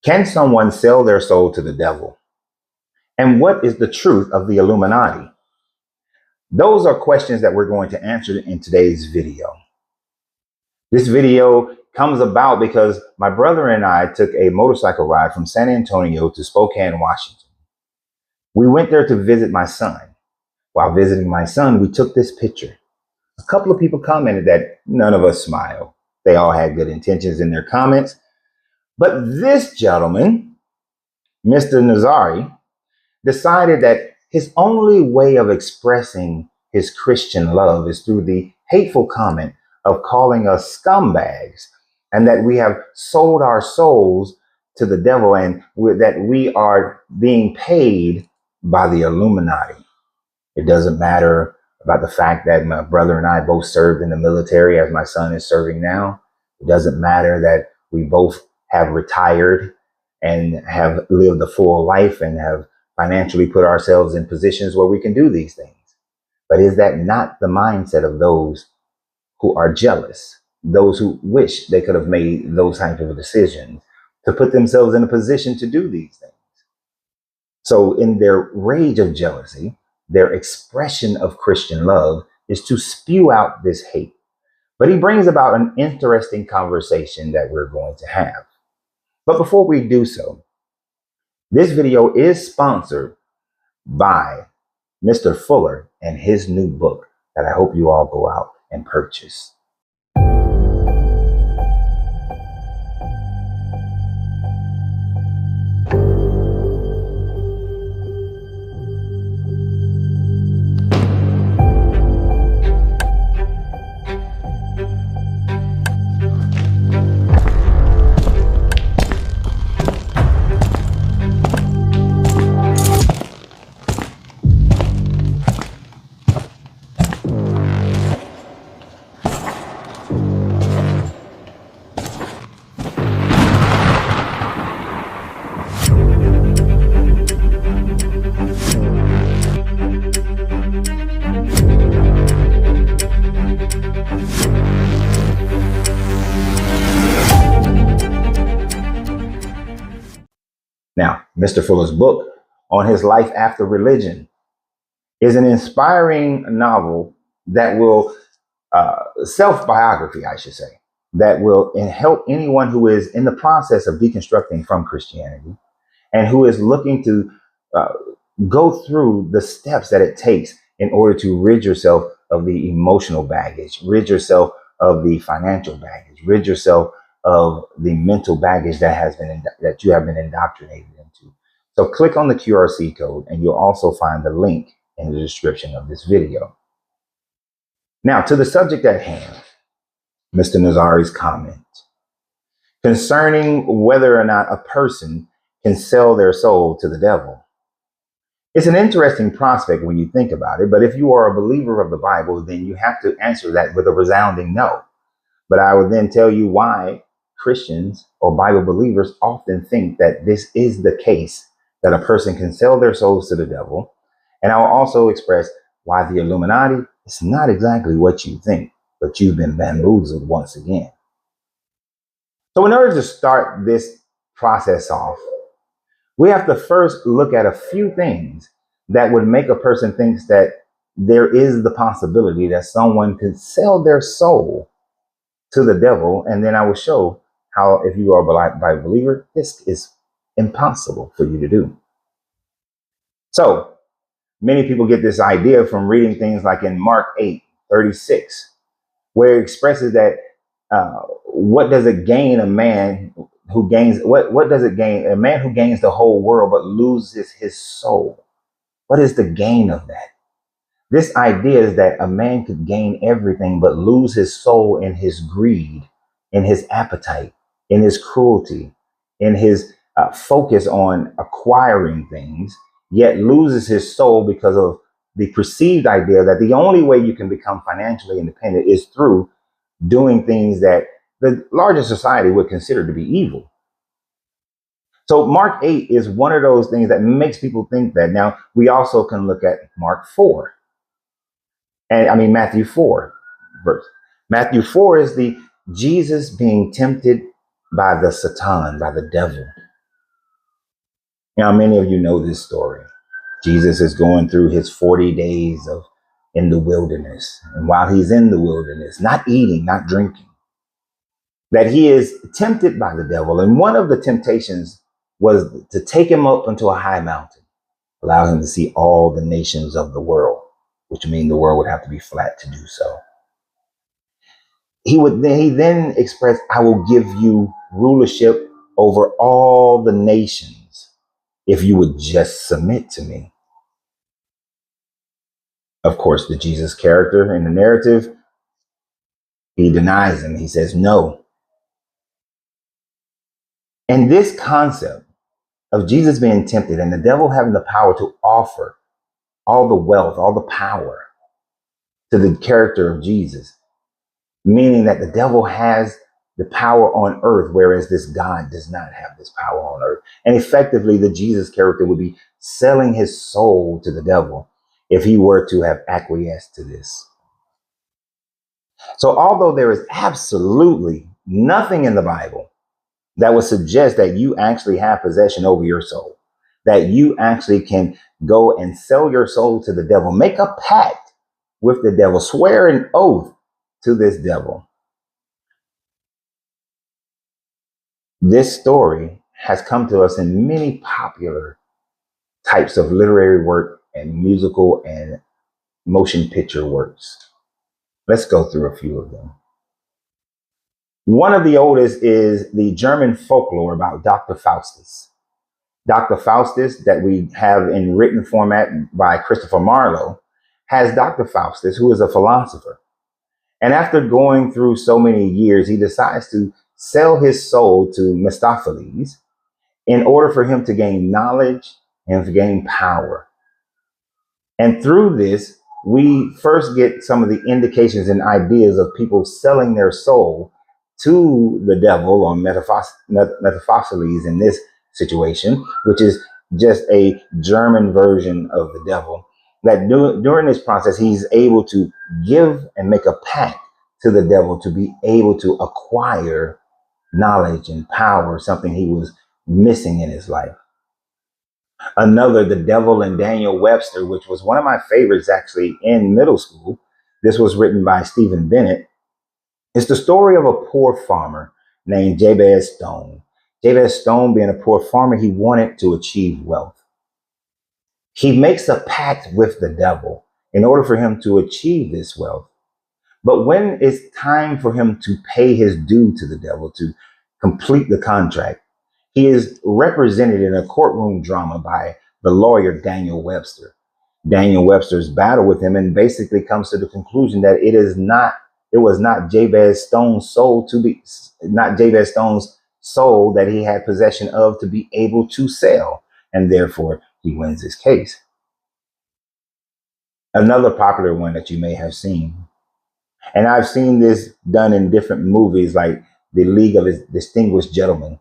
Can someone sell their soul to the devil? And what is the truth of the Illuminati? Those are questions that we're going to answer in today's video. This video comes about because my brother and I took a motorcycle ride from San Antonio to Spokane, Washington. We went there to visit my son. While visiting my son, we took this picture. A couple of people commented that none of us smile. They all had good intentions in their comments. But this gentleman, Mr. Nazari, decided that his only way of expressing his Christian love is through the hateful comment of calling us scumbags and that we have sold our souls to the devil and that we are being paid by the Illuminati. It doesn't matter about the fact that my brother and I both served in the military as my son is serving now. It doesn't matter that we both have retired and have lived a full life and have financially put ourselves in positions where we can do these things. But is that not the mindset of those who are jealous, those who wish they could have made those types of decisions to put themselves in a position to do these things? So in their rage of jealousy, their expression of Christian love is to spew out this hate. But he brings about an interesting conversation that we're going to have. But before we do so, this video is sponsored by Mr. Fullah and his new book that I hope you all go out and purchase. Now, Mr. Fullah's book on his life after religion is an inspiring novel that will, self-biography, I should say, that will help anyone who is in the process of deconstructing from Christianity and who is looking to go through the steps that it takes in order to rid yourself of the emotional baggage, rid yourself of the financial baggage, rid yourself of the mental baggage that you have been indoctrinated into. So click on the QRC code and you'll also find the link in the description of this video. Now to the subject at hand, Mr. Nazari's comment concerning whether or not a person can sell their soul to the devil. It's an interesting prospect when you think about it, but if you are a believer of the Bible, then you have to answer that with a resounding no. But I would then tell you why Christians or Bible believers often think that this is the case, that a person can sell their souls to the devil. And I'll also express why the Illuminati is not exactly what you think, but you've been bamboozled once again. So in order to start this process off, we have to first look at a few things that would make a person think that there is the possibility that someone could sell their soul to the devil. And then I will show how, if you are a Bible believer, this is impossible for you to do. So many people get this idea from reading things like in Mark 8:36, where it expresses that what does it gain a man who gains, what does it gain a man who gains the whole world but loses his soul? What is the gain of that? This idea is that a man could gain everything but lose his soul in his greed, in his appetite, in his cruelty, in his focus on acquiring things, yet loses his soul because of the perceived idea that the only way you can become financially independent is through doing things that the larger society would consider to be evil. So Mark 8 is one of those things that makes people think that. Now, we also can look at Mark 4. And Matthew 4 verse. Matthew 4 is the Jesus being tempted by the Satan, by the devil. Now, many of you know this story. Jesus is going through his 40 days of in the wilderness. And while he's in the wilderness, not eating, not drinking, that he is tempted by the devil. And one of the temptations was to take him up into a high mountain, allow him to see all the nations of the world, which means the world would have to be flat to do so. He then expressed, I will give you rulership over all the nations if you would just submit to me. Of course, the Jesus character in the narrative, he denies him. He says no. And this concept of Jesus being tempted and the devil having the power to offer all the wealth, all the power to the character of Jesus, meaning that the devil has the power on earth, whereas this God does not have this power on earth. And effectively, the Jesus character would be selling his soul to the devil if he were to have acquiesced to this. So although there is absolutely nothing in the Bible that would suggest that you actually have possession over your soul, that you actually can go and sell your soul to the devil, make a pact with the devil, swear an oath to this devil. This story has come to us in many popular types of literary work and musical and motion picture works. Let's go through a few of them. One of the oldest is the German folklore about Dr. Faustus. Dr. Faustus, that we have in written format by Christopher Marlowe, has Dr. Faustus, who is a philosopher. And after going through so many years, he decides to sell his soul to Mephistopheles in order for him to gain knowledge and to gain power. And through this, we first get some of the indications and ideas of people selling their soul to the devil or Mephistopheles in this situation, which is just a German version of the devil. That during this process, he's able to give and make a pact to the devil to be able to acquire knowledge and power, something he was missing in his life. Another, The Devil and Daniel Webster, which was one of my favorites actually in middle school. This was written by Stephen Bennett. It's the story of a poor farmer named Jabez Stone. Jabez Stone, being a poor farmer, he wanted to achieve wealth. He makes a pact with the devil in order for him to achieve this wealth. But when it's time for him to pay his due to the devil, to complete the contract, he is represented in a courtroom drama by the lawyer Daniel Webster. Daniel Webster's battle with him and basically comes to the conclusion that it was not Jabez Stone's soul that he had possession of to be able to sell, and therefore he wins his case. Another popular one that you may have seen, and I've seen this done in different movies like The League of Distinguished Gentlemen,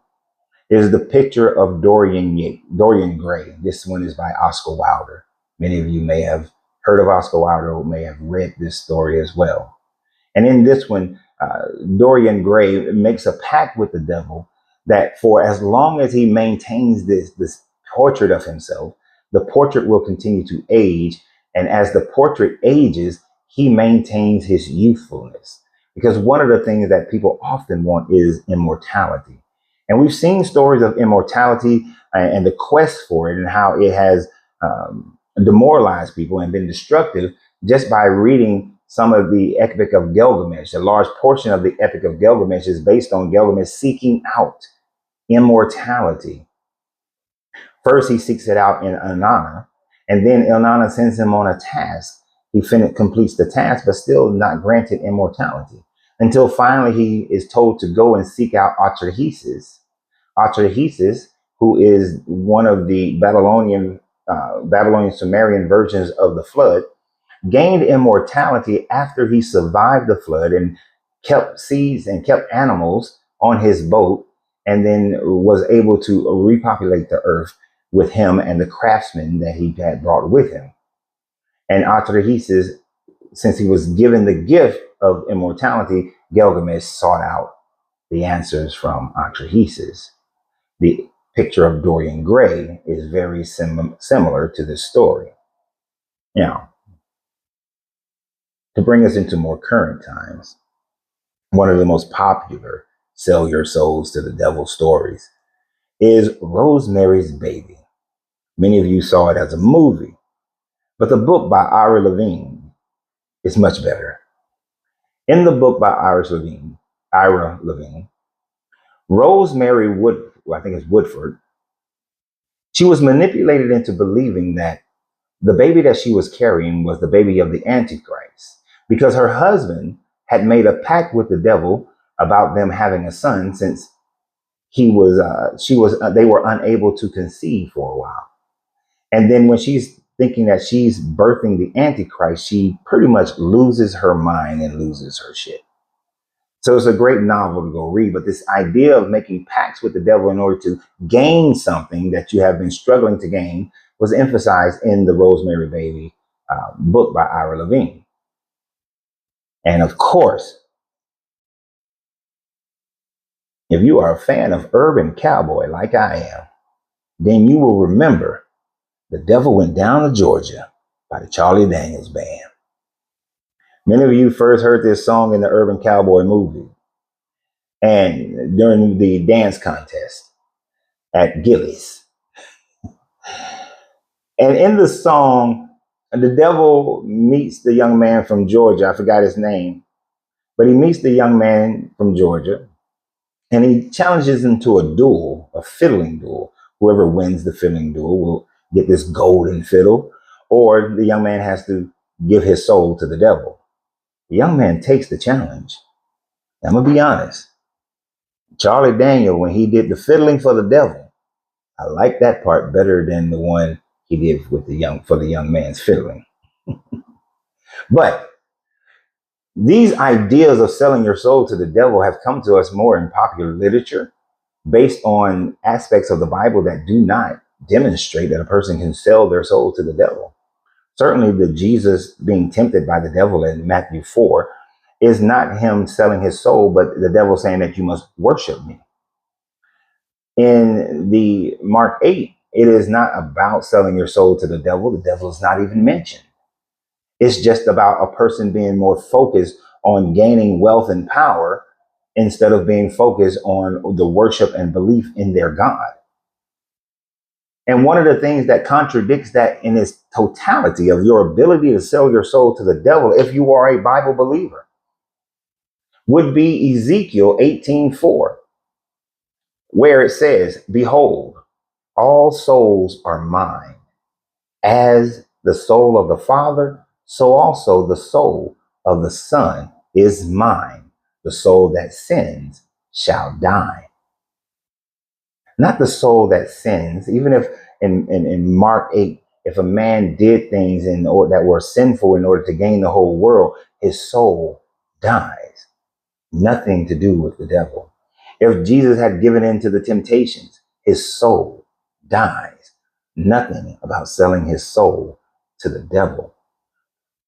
is the picture of Dorian Gray. This one is by Oscar Wilde. Many of you may have heard of Oscar Wilde or may have read this story as well. And in this one, Dorian Gray makes a pact with the devil that for as long as he maintains this portrait of himself, the portrait will continue to age. And as the portrait ages, he maintains his youthfulness. Because one of the things that people often want is immortality. And we've seen stories of immortality and the quest for it and how it has demoralized people and been destructive just by reading some of the Epic of Gilgamesh. A large portion of the Epic of Gilgamesh is based on Gilgamesh seeking out immortality. First, he seeks it out in Inanna, and then Inanna sends him on a task. He completes the task, but still not granted immortality, until finally he is told to go and seek out Atrahasis. Atrahasis, who is one of the Babylonian Sumerian versions of the flood, gained immortality after he survived the flood and kept seeds and kept animals on his boat, and then was able to repopulate the earth with him and the craftsmen that he had brought with him. And Atrahasis, since he was given the gift of immortality, Gilgamesh sought out the answers from Atrahasis. The picture of Dorian Gray is very similar to this story. Now, to bring us into more current times, one of the most popular sell your souls to the devil stories is Rosemary's Baby. Many of you saw it as a movie, but the book by Ira Levine is much better. In the book by Ira Levine, Rosemary I think it's Woodford, she was manipulated into believing that the baby that she was carrying was the baby of the Antichrist because her husband had made a pact with the devil about them having a son since they were unable to conceive for a while. And then when she's thinking that she's birthing the Antichrist, she pretty much loses her mind and loses her shit. So it's a great novel to go read, but this idea of making pacts with the devil in order to gain something that you have been struggling to gain was emphasized in the Rosemary Baby book by Ira Levine. And of course, if you are a fan of Urban Cowboy like I am, then you will remember The Devil Went Down to Georgia by the Charlie Daniels Band. Many of you first heard this song in the Urban Cowboy movie and during the dance contest at Gillies. And in the song, the devil meets the young man from Georgia. I forgot his name, but he meets the young man from Georgia and he challenges him to a duel, a fiddling duel. Whoever wins the fiddling duel will get this golden fiddle, or the young man has to give his soul to the devil. The young man takes the challenge. I'm going to be honest. Charlie Daniel, when he did the fiddling for the devil, I like that part better than the one he did with the young man's fiddling. But these ideas of selling your soul to the devil have come to us more in popular literature based on aspects of the Bible that do not demonstrate that a person can sell their soul to the devil. Certainly the Jesus being tempted by the devil in Matthew 4 is not him selling his soul, but the devil saying that you must worship me. In the Mark 8, it is not about selling your soul to the devil. The devil is not even mentioned. It's just about a person being more focused on gaining wealth and power instead of being focused on the worship and belief in their God. And one of the things that contradicts that in its totality of your ability to sell your soul to the devil, if you are a Bible believer, would be Ezekiel 18:4, where it says, "Behold, all souls are mine. As the soul of the Father, so also the soul of the Son is mine. The soul that sins shall die." Not the soul that sins. Even if in Mark 8, if a man did things that were sinful in order to gain the whole world, his soul dies. Nothing to do with the devil. If Jesus had given in to the temptations, his soul dies. Nothing about selling his soul to the devil.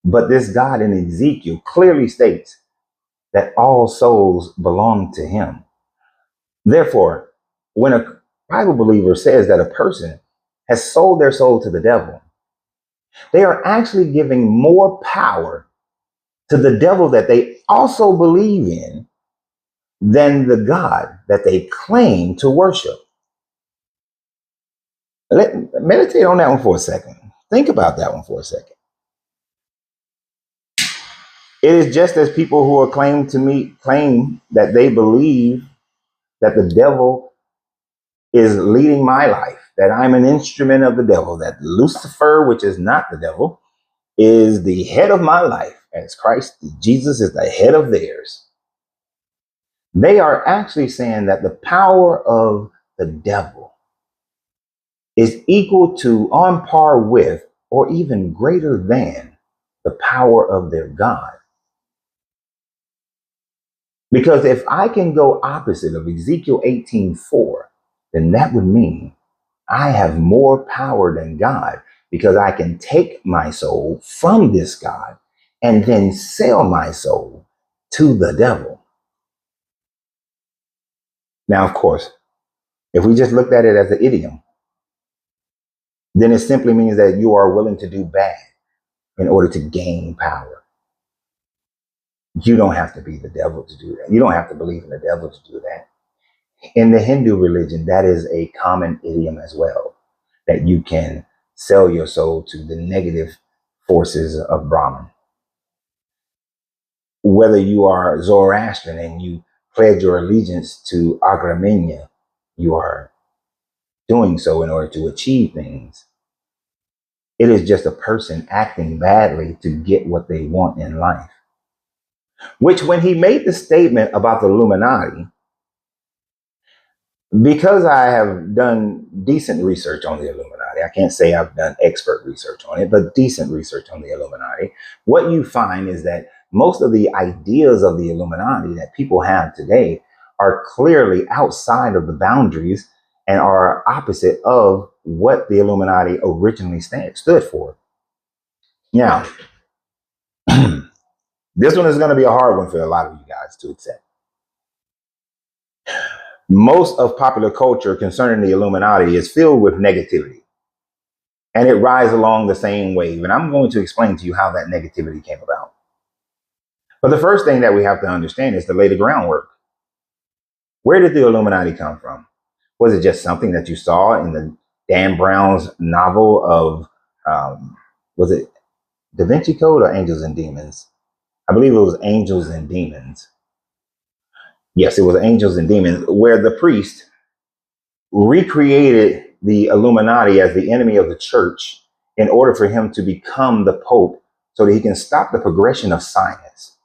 But this God in Ezekiel clearly states that all souls belong to him. Therefore, when a Bible believer says that a person has sold their soul to the devil, they are actually giving more power to the devil that they also believe in than the God that they claim to worship. Meditate on that one for a second. Think about that one for a second. It is just as people who are claim that they believe that the devil is leading my life, that I'm an instrument of the devil, that Lucifer, which is not the devil, is the head of my life, as Christ, Jesus, is the head of theirs. They are actually saying that the power of the devil is equal to, on par with, or even greater than the power of their God. Because if I can go opposite of Ezekiel 18:4, then that would mean I have more power than God, because I can take my soul from this God and then sell my soul to the devil. Now, of course, If we just looked at it as an idiom, then it simply means that you are willing to do bad in order to gain power. You don't have to be the devil to do that. You don't have to believe in the devil to do that. In the Hindu religion, that is a common idiom as well, that you can sell your soul to the negative forces of Brahman. Whether you are Zoroastrian and you pledge your allegiance to Agramenya, you are doing so in order to achieve things. It is just a person acting badly to get what they want in life. Which, when he made the statement about the Illuminati, because I have done decent research on the Illuminati, I can't say I've done expert research on it, but decent research on the Illuminati, what you find is that most of the ideas of the Illuminati that people have today are clearly outside of the boundaries and are opposite of what the Illuminati originally stood for. Now, this one is going to be a hard one for a lot of you guys to accept. Most of popular culture concerning the Illuminati is filled with negativity, and it rides along the same wave. And I'm going to explain to you how that negativity came about. But the first thing that we have to understand is to lay the groundwork. Where did the Illuminati come from? Was it just something that you saw in the Dan Brown's novel of, was it Da Vinci Code or Angels and Demons? I believe it was Angels and Demons. Yes, it was Angels and Demons, where the priest recreated the Illuminati as the enemy of the church in order for him to become the Pope so that he can stop the progression of science.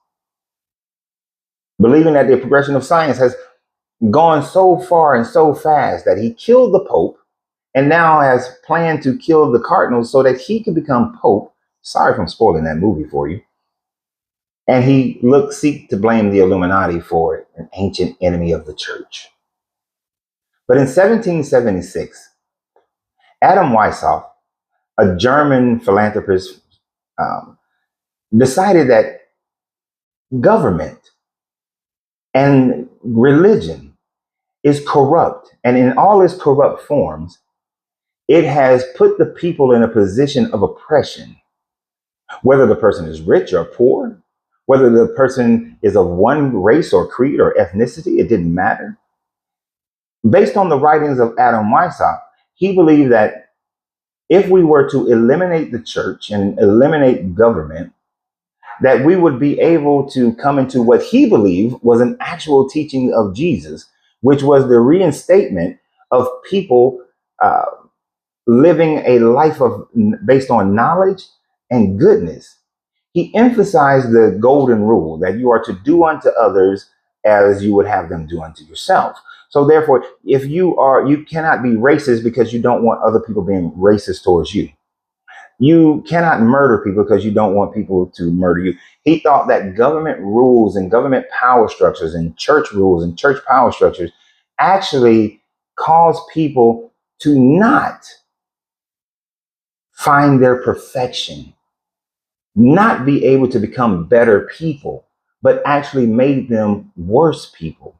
Believing that the progression of science has gone so far and so fast that he killed the Pope and now has planned to kill the cardinals so that he can become Pope. Sorry if I'm spoiling that movie for you. And he seek to blame the Illuminati for it, an ancient enemy of the church. But in 1776, Adam Weishaupt, a German philanthropist, decided that government and religion is corrupt. And in all its corrupt forms, it has put the people in a position of oppression. Whether the person is rich or poor, whether the person is of one race or creed or ethnicity, it didn't matter. Based on the writings of Adam Weishaupt, he believed that if we were to eliminate the church and eliminate government, that we would be able to come into what he believed was an actual teaching of Jesus, which was the reinstatement of people living a life based on knowledge and goodness. He emphasized the golden rule that you are to do unto others as you would have them do unto yourself. So therefore, if you cannot be racist because you don't want other people being racist towards you. You cannot murder people because you don't want people to murder you. He thought that government rules and government power structures and church rules and church power structures actually cause people to not find their perfection, not be able to become better people, but actually made them worse people.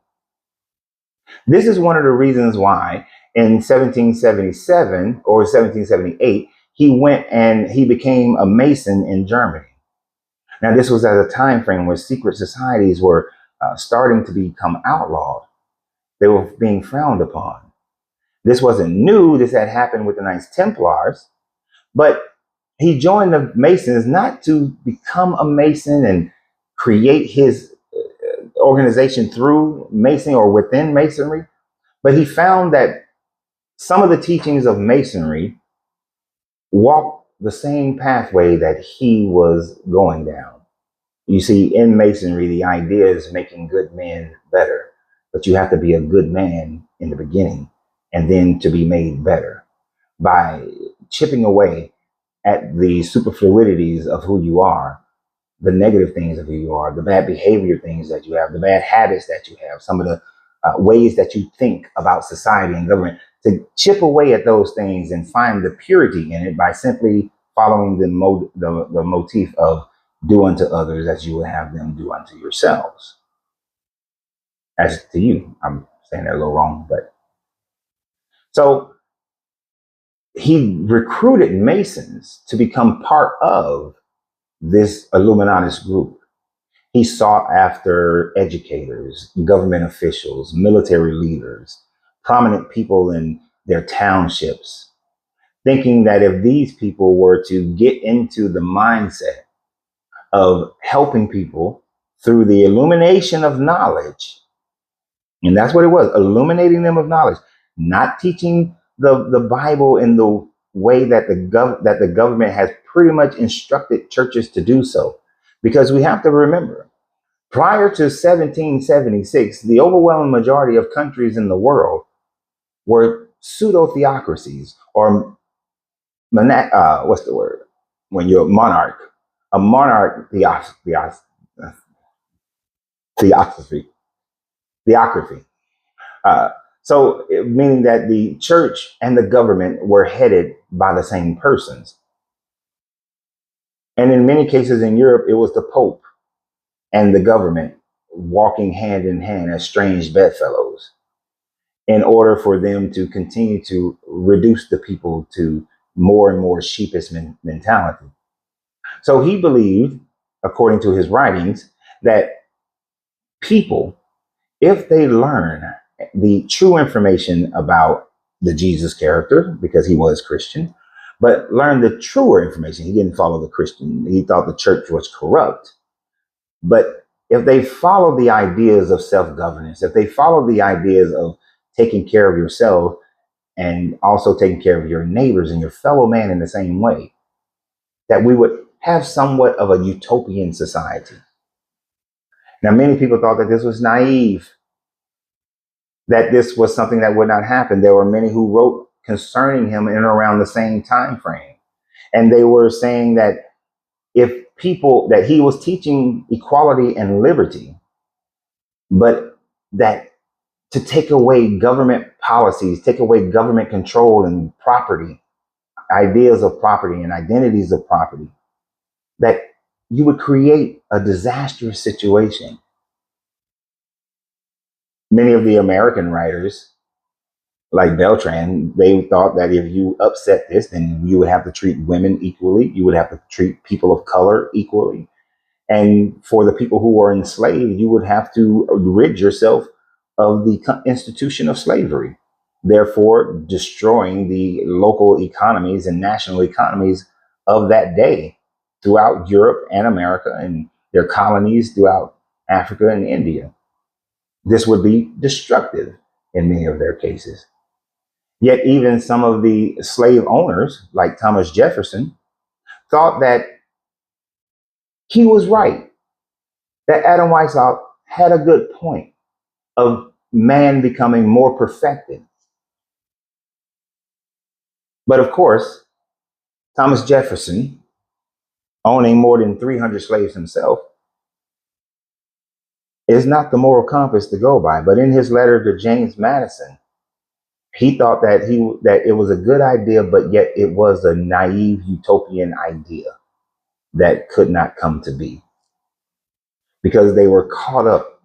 This is one of the reasons why in 1777 or 1778, he went and he became a Mason in Germany. Now, this was at a time frame where secret societies were starting to become outlawed. They were being frowned upon. This wasn't new. This had happened with the Knights Templars. But he joined the Masons not to become a Mason and create his organization through Masonry or within Masonry, but he found that some of the teachings of Masonry walked the same pathway that he was going down. You see, in Masonry, the idea is making good men better, but you have to be a good man in the beginning and then to be made better by chipping away at the superfluities of who you are, the negative things of who you are, the bad behavior things that you have, the bad habits that you have, some of the ways that you think about society and government, to chip away at those things and find the purity in it by simply following the motif of do unto others as you would have them do unto yourselves. As to you, I'm saying that a little wrong, but So he recruited Masons to become part of this Illuminatus group. He sought after educators, government officials, military leaders, prominent people in their townships, thinking that if these people were to get into the mindset of helping people through the illumination of knowledge, and that's what it was, illuminating them of knowledge, not teaching the Bible in the way that the government has pretty much instructed churches to do so. Because we have to remember, prior to 1776, the overwhelming majority of countries in the world were pseudo-theocracies, or what's the word? When you're a monarch theosophy. Meaning that the church and the government were headed by the same persons. And in many cases in Europe, it was the Pope and the government walking hand in hand as strange bedfellows in order for them to continue to reduce the people to more and more sheepish mentality. So he believed, according to his writings, that people, if they learn the true information about the Jesus character, because he was Christian, but learn the truer information. He didn't follow the Christian. He thought the church was corrupt. But if they follow the ideas of self-governance, if they follow the ideas of taking care of yourself and also taking care of your neighbors and your fellow man in the same way, that we would have somewhat of a utopian society. Now, many people thought that this was naive, that this was something that would not happen. There were many who wrote concerning him in and around the same time frame. And they were saying that that he was teaching equality and liberty, but that to take away government policies, take away government control and property, ideas of property and identities of property, that you would create a disastrous situation. Many of the American writers, like Beltran, they thought that if you upset this, then you would have to treat women equally. You would have to treat people of color equally. And for the people who were enslaved, you would have to rid yourself of the institution of slavery, therefore destroying the local economies and national economies of that day throughout Europe and America and their colonies throughout Africa and India. This would be destructive in many of their cases. Yet even some of the slave owners, like Thomas Jefferson, thought that he was right, that Adam Weishaupt had a good point of man becoming more perfected. But of course, Thomas Jefferson, owning more than 300 slaves himself, is not the moral compass to go by. But in his letter to James Madison, he thought that it was a good idea, but yet it was a naive utopian idea that could not come to be, because they were caught up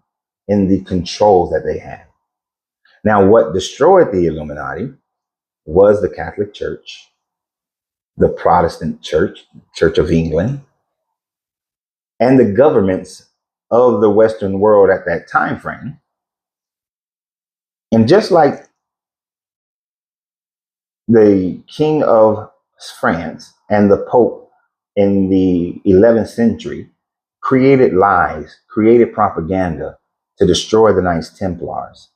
in the controls that they had. Now, what destroyed the Illuminati was the Catholic Church, the Protestant Church, Church of England, and the governments of the Western world at that time frame. And just like the King of France and the Pope in the 11th century created lies, created propaganda to destroy the Knights Templars,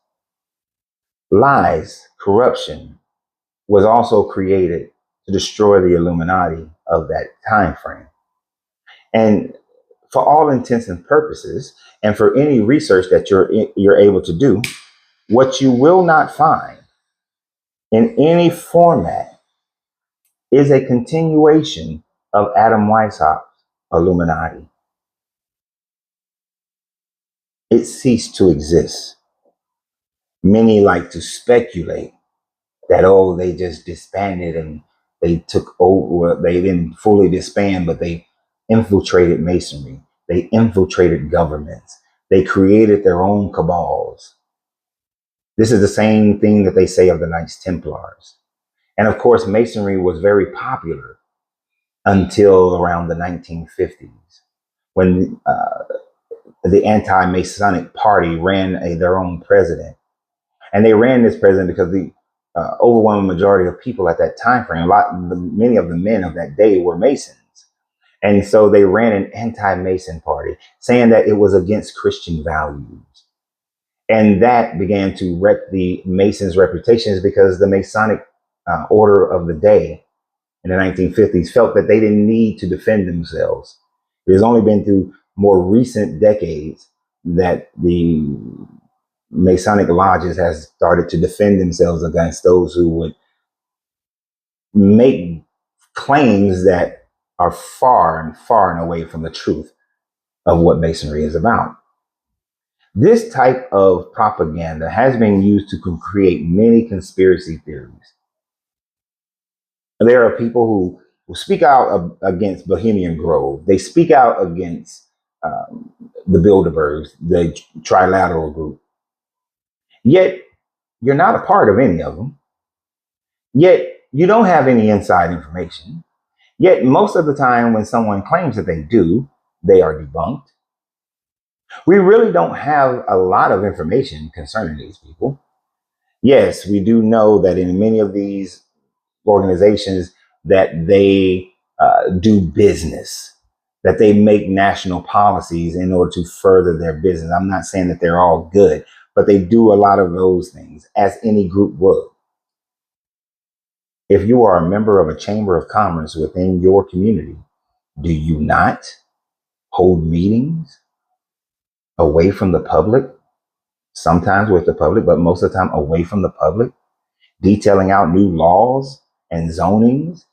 lies, corruption was also created to destroy the Illuminati of that time frame. And for all intents and purposes, and for any research that you're able to do, what you will not find in any format is a continuation of Adam Weishaupt's Illuminati. It ceased to exist. Many like to speculate that, oh, they just disbanded and they took over. They didn't fully disband, but they infiltrated Masonry. They infiltrated governments. They created their own cabals. This is the same thing that they say of the Knights Templars. And of course, Masonry was very popular until around the 1950s, when the anti-Masonic party ran their own president. And they ran this president because the overwhelming majority of people at that time frame, many of the men of that day were Masons. And so they ran an anti-Mason party, saying that it was against Christian values. And that began to wreck the Masons' reputations, because the Masonic order of the day in the 1950s felt that they didn't need to defend themselves. It has only been through more recent decades that the Masonic lodges has started to defend themselves against those who would make claims that are far and away from the truth of what Masonry is about. This type of propaganda has been used to create many conspiracy theories. There are people who speak out against Bohemian Grove. They speak out against the Bilderbergs, the Trilateral Group. Yet you're not a part of any of them. Yet you don't have any inside information. Yet most of the time when someone claims that they do, they are debunked. We really don't have a lot of information concerning these people. Yes, we do know that in many of these organizations that they do business, that they make national policies in order to further their business. I'm not saying that they're all good, but they do a lot of those things, as any group would. If you are a member of a chamber of commerce within your community, do you not hold meetings away from the public? Sometimes with the public, but most of the time away from the public, detailing out new laws and zonings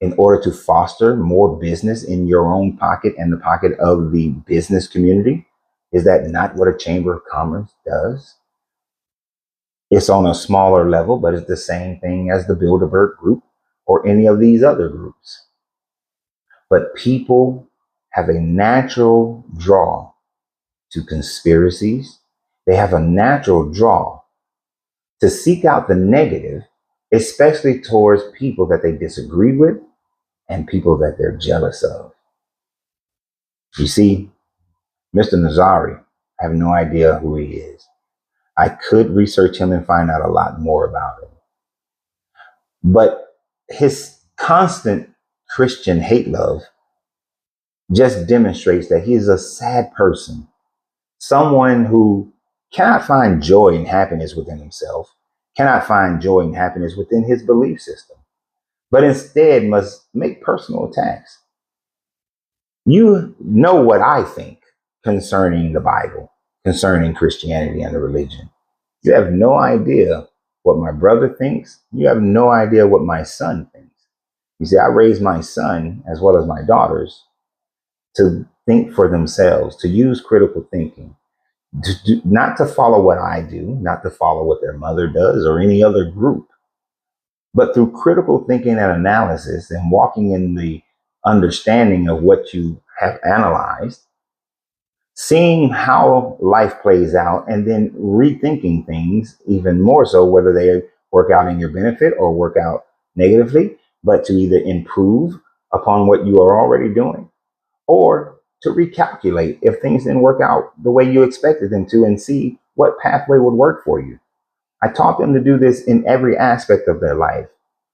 in order to foster more business in your own pocket and the pocket of the business community? Is that not what a chamber of commerce does? It's on a smaller level, but it's the same thing as the Bilderberg group or any of these other groups. But people have a natural draw to conspiracies. They have a natural draw to seek out the negative, especially towards people that they disagree with and people that they're jealous of. You see, Mr. Nazari, I have no idea who he is. I could research him and find out a lot more about him. But his constant Christian hate love just demonstrates that he is a sad person, someone who cannot find joy and happiness within himself, cannot find joy and happiness within his belief system, but instead must make personal attacks. You know what I think concerning the Bible, concerning Christianity and the religion. You have no idea what my brother thinks. You have no idea what my son thinks. You see, I raised my son as well as my daughters to think for themselves, to use critical thinking, not to follow what I do, not to follow what their mother does or any other group, but through critical thinking and analysis and walking in the understanding of what you have analyzed, seeing how life plays out, and then rethinking things even more so, whether they work out in your benefit or work out negatively, but to either improve upon what you are already doing or to recalculate if things didn't work out the way you expected them to and see what pathway would work for you. I taught them to do this in every aspect of their life,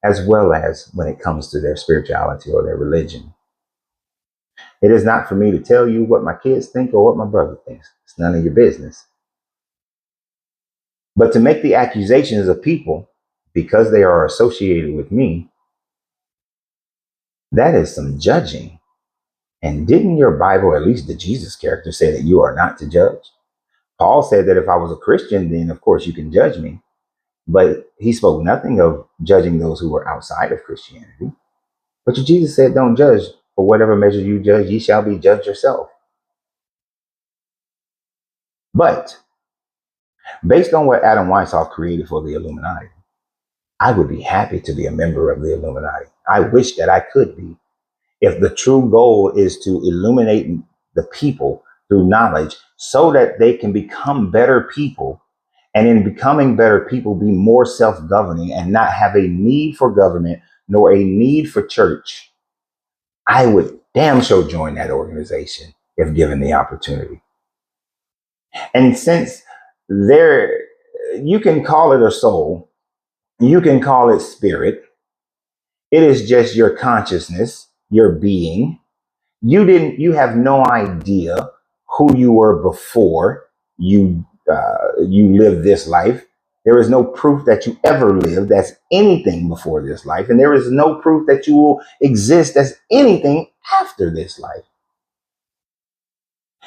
as well as when it comes to their spirituality or their religion. It is not for me to tell you what my kids think or what my brother thinks. It's none of your business. But to make the accusations of people because they are associated with me, that is some judging. And didn't your Bible, at least the Jesus character, say that you are not to judge? Paul said that if I was a Christian, then of course you can judge me. But he spoke nothing of judging those who were outside of Christianity. But Jesus said, don't judge. For whatever measure you judge, ye shall be judged yourself. But based on what Adam Weishaupt created for the Illuminati, I would be happy to be a member of the Illuminati. I wish that I could be. If the true goal is to illuminate the people through knowledge so that they can become better people and in becoming better people, be more self-governing and not have a need for government nor a need for church, I would damn sure join that organization if given the opportunity. And since there, you can call it a soul, you can call it spirit, it is just your consciousness, your being. You have no idea who you were before you lived this life. There is no proof that you ever lived as anything before this life, and there is no proof that you will exist as anything after this life.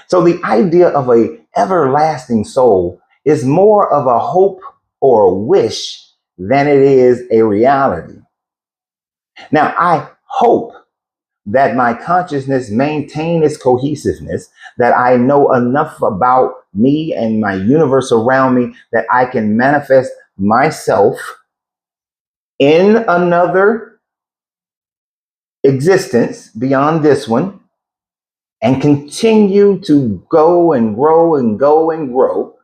So the idea of a everlasting soul is more of a hope or a wish than it is a reality. Now, I hope that my consciousness maintain its cohesiveness, that I know enough about me and my universe around me that I can manifest myself in another existence beyond this one and continue to go and grow and go and grow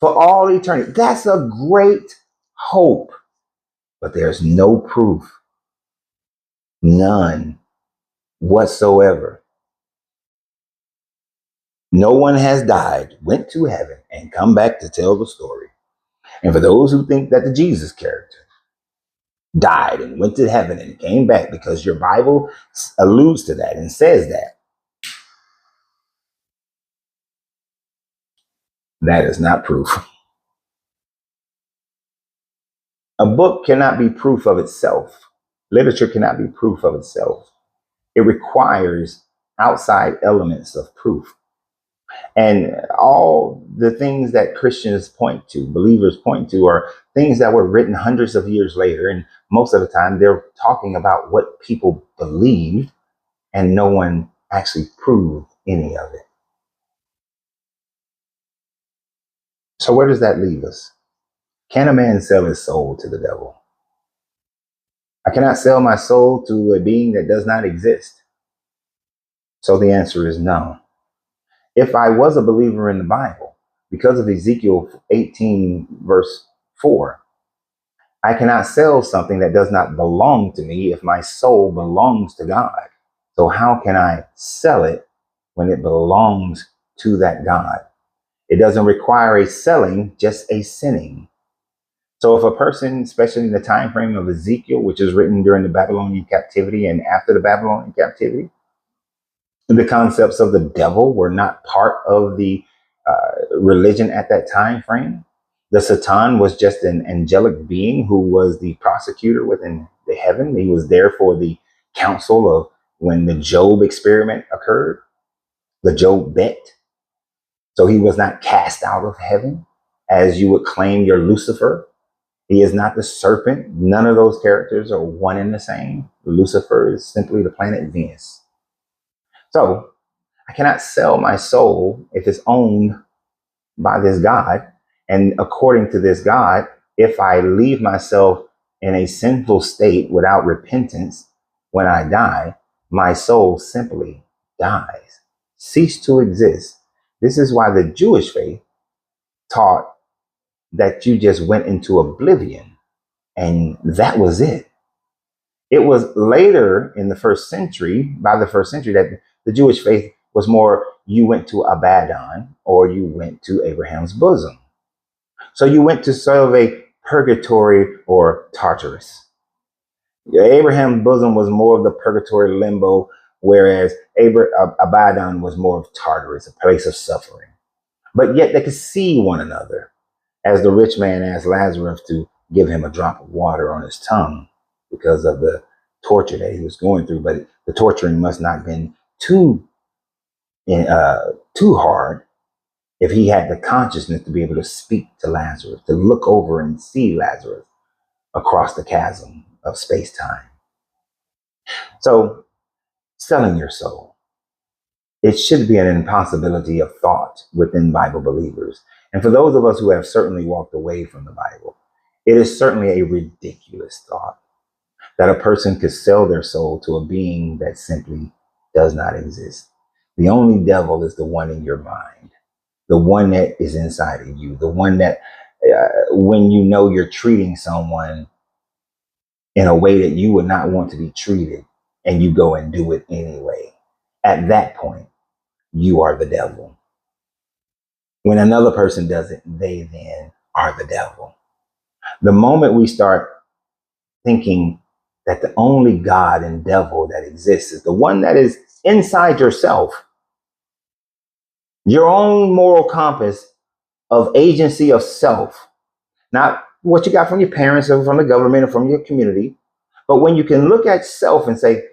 for all eternity. That's a great hope, but there's no proof, none whatsoever. No one has died, went to heaven, and come back to tell the story. And for those who think that the Jesus character died and went to heaven and came back because your Bible alludes to that and says that, that is not proof. A book cannot be proof of itself. Literature cannot be proof of itself. It requires outside elements of proof. And all the things that Christians point to, believers point to, are things that were written hundreds of years later. And most of the time, they're talking about what people believed, and no one actually proved any of it. So where does that leave us? Can a man sell his soul to the devil? I cannot sell my soul to a being that does not exist. So the answer is no. If I was a believer in the Bible, because of Ezekiel 18, verse 4, I cannot sell something that does not belong to me if my soul belongs to God. So how can I sell it when it belongs to that God? It doesn't require a selling, just a sinning. So if a person, especially in the time frame of Ezekiel, which is written during the Babylonian captivity and after the Babylonian captivity, the concepts of the devil were not part of the religion at that time frame. The Satan was just an angelic being who was the prosecutor within the heaven. He was there for the council of when the Job experiment occurred, the Job bet. So he was not cast out of heaven as you would claim your Lucifer. He is not the serpent. None of those characters are one and the same. Lucifer is simply the planet Venus. So I cannot sell my soul if it's owned by this God. And according to this God, if I leave myself in a sinful state without repentance, when I die, my soul simply dies, cease to exist. This is why the Jewish faith taught that you just went into oblivion and that was it. It was later in the first century, by the first century, that the Jewish faith was more, you went to Abaddon or you went to Abraham's bosom. So you went to sort of a purgatory or Tartarus. Abraham's bosom was more of the purgatory limbo, whereas Abaddon was more of Tartarus, a place of suffering. But yet they could see one another, as the rich man asked Lazarus to give him a drop of water on his tongue because of the torture that he was going through. But the torturing must not have been too hard if he had the consciousness to be able to speak to Lazarus, to look over and see Lazarus across the chasm of space-time. So, selling your soul, it should be an impossibility of thought within Bible believers. And for those of us who have certainly walked away from the Bible, it is certainly a ridiculous thought that a person could sell their soul to a being that simply does not exist. The only devil is the one in your mind, the one that is inside of you, the one that when you know you're treating someone in a way that you would not want to be treated, and you go and do it anyway. At that point, you are the devil. When another person does it, they then are the devil. The moment we start thinking that the only God and devil that exists is the one that is inside yourself, your own moral compass of agency of self, not what you got from your parents or from the government or from your community, but when you can look at self and say,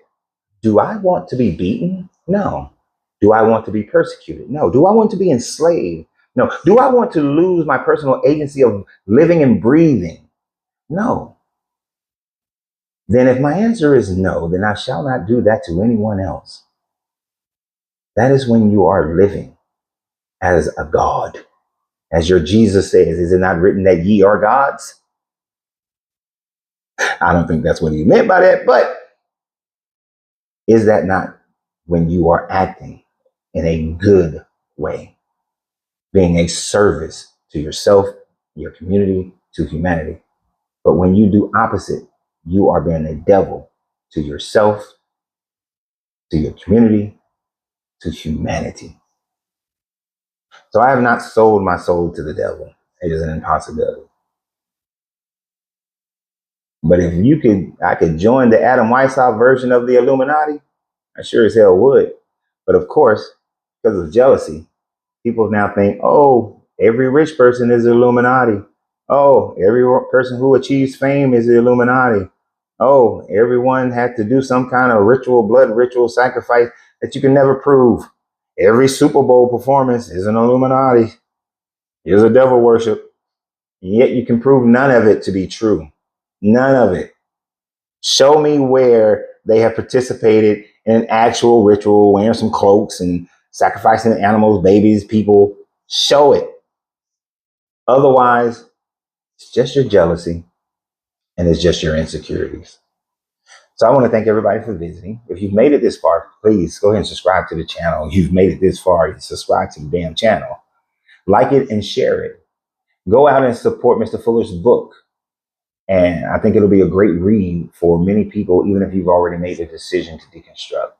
do I want to be beaten? No. Do I want to be persecuted? No. Do I want to be enslaved? No. Do I want to lose my personal agency of living and breathing? No. Then if my answer is no, then I shall not do that to anyone else. That is when you are living as a God. As your Jesus says, is it not written that ye are gods? I don't think that's what he meant by that, but is that not when you are acting in a good way, being a service to yourself, your community, to humanity? But when you do opposite, you are being a devil to yourself, to your community, to humanity. So I have not sold my soul to the devil. It is an impossibility. But if you could, I could join the Adam Weishaupt version of the Illuminati. I sure as hell would. But of course, because of jealousy, people now think, oh, every rich person is the Illuminati. Oh, every person who achieves fame is the Illuminati. Oh, everyone had to do some kind of ritual, blood ritual sacrifice that you can never prove. Every Super Bowl performance is an Illuminati. Is a devil worship. And yet you can prove none of it to be true. None of it. Show me where they have participated in an actual ritual, wearing some cloaks and sacrificing animals, babies, people. Show it. Otherwise, it's just your jealousy and it's just your insecurities. So I want to thank everybody for visiting. If you've made it this far, please go ahead and subscribe to the channel. If you've made it this far, subscribe to the damn channel. Like it and share it. Go out and support Mr. Fuller's book. And I think it'll be a great read for many people, even if you've already made the decision to deconstruct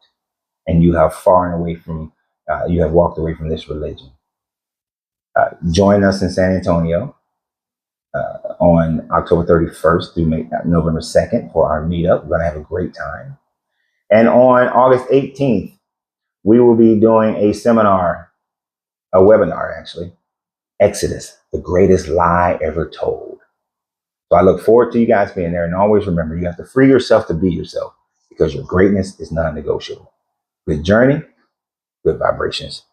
and you have you have walked away from this religion. Join us in San Antonio on October 31st through November 2nd for our meetup. We're going to have a great time. And on August 18th, we will be doing a seminar, a webinar actually, Exodus, the greatest lie ever told. So I look forward to you guys being there. And always remember, you have to free yourself to be yourself because your greatness is non-negotiable. Good journey, good vibrations.